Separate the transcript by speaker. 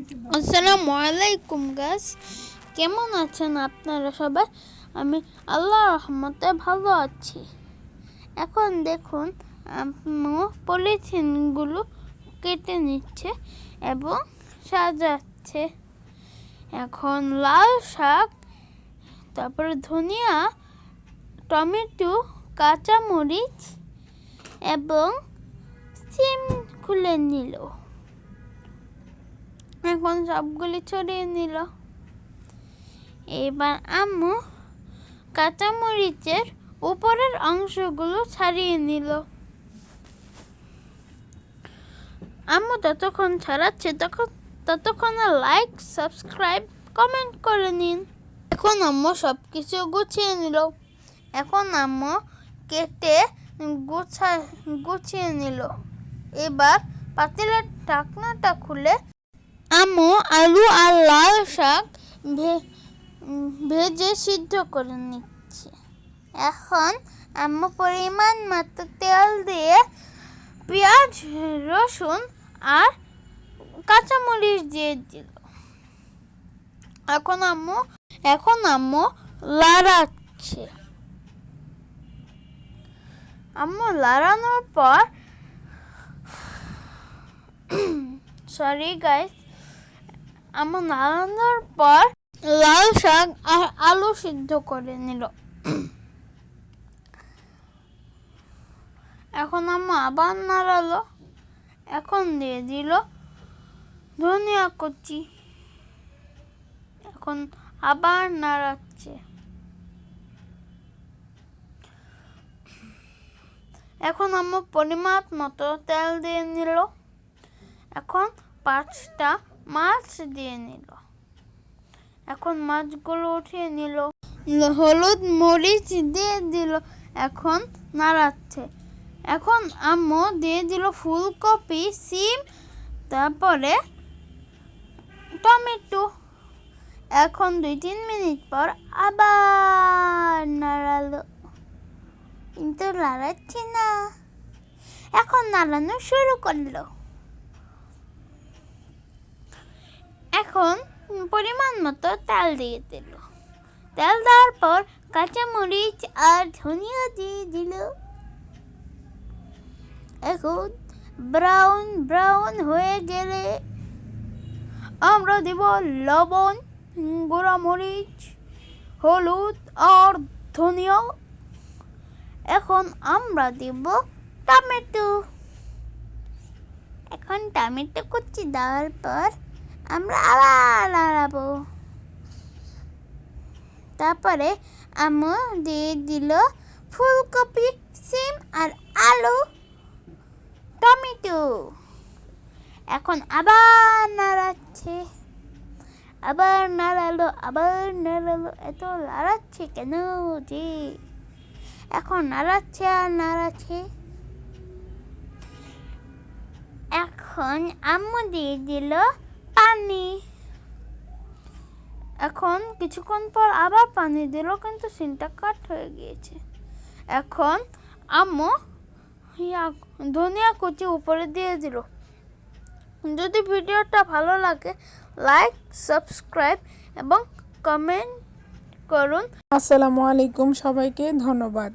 Speaker 1: আসসালামু আলাইকুম গাইস, কেমন আছেন আপনারা সবাই? আমি আল্লাহর রহমতে ভালো আছি। এখন দেখুন আম্মু পলিথিনগুলো কেটে নিচ্ছে এবং সাজাচ্ছে। এখন লাল শাক, তারপরে ধনিয়া, টমেটো, কাঁচামরিচ এবং সিম খুলে নিল। এখন সবগুলি ছড়িয়ে নিল। এবার আম্মু কাঁচামরিচের উপরের অংশগুলো ছাড়িয়ে নিল। আম্মু যতক্ষণ ছাড়াচ্ছে ততক্ষণ লাইক, সাবস্ক্রাইব, কমেন্ট করে নিন। এখন আম্মু সব কিছু গুছিয়ে নিল। এখন আম্মু কেটে গুছিয়ে নিল। এবার পাতিলের ঢাকনাটা খুলে আম্মু আলু আর লাল শাক ভেজে সিদ্ধ করে নিচ্ছে। এখন আম্মু পরিমাণ মতো তেল দিয়ে পেঁয়াজ, রসুন আর কাঁচামরিচ দিয়ে দিল। এখন আম্মু লাড়াচ্ছে। আম্মু লাড়ানোর পর আম্মু নাড়ানোর পর লাল শাক আর আলু সিদ্ধ করে নিল। এখন আম্মু আবার নাড়ালো। এখন দিয়ে দিল ধনিয়া কুচি। এখন আবার নাড়াচ্ছে। এখন আম্মু পরিমাণ মতো তেল দিয়ে নিল। এখন 5টা মাছ দিয়ে নিল। এখন মাছগুলো উঠিয়ে নিল। হলুদ, মরিচ দিয়ে দিল। এখন নাড়াচ্ছে। এখন আম্মু দিয়ে দিল ফুলকপি, সিম, তারপরে টমেটো। এখন 2-3 মিনিট পর আবার নাড়ালো, কিন্তু নাড়াচ্ছে না। এখন নাড়ানো শুরু করলো। এখন পরিমাণ মতো তেল দিয়ে দিল। তেল দেওয়ার পর কাঁচামরিচ আর ধনিয়া দিয়ে দিল। এখন ব্রাউন হয়ে গেলে আমরা দেব লবণ, গুঁড়া মরিচ, হলুদ আর ধনিয়া। এখন আমরা দেব টমেটো। এখন টমেটো কুচি দেওয়ার পর আমরা আবার নাড়াবো। তারপরে আম্মু দিয়ে দিল ফুলকপি, সিম আর আলু, টমেটো। এখন আবার নাড়াচ্ছে। আবার নাড়ালো। এত নাড়াচ্ছে কেন যে? এখন নাড়াচ্ছে আর নাড়াচ্ছে। এখন আম্মু দিয়ে দিল পানি। এখন কিছুক্ষণ পর আবার পানি দিল, কিন্তু সিনটা কাট হয়ে গিয়েছে। এখন আম্মু ধনিয়া কুচি উপরে দিয়ে দিল। যদি ভিডিওটা ভালো লাগে লাইক, সাবস্ক্রাইব এবং কমেন্ট করুন।
Speaker 2: আসসালামু আলাইকুম, সবাইকে ধন্যবাদ।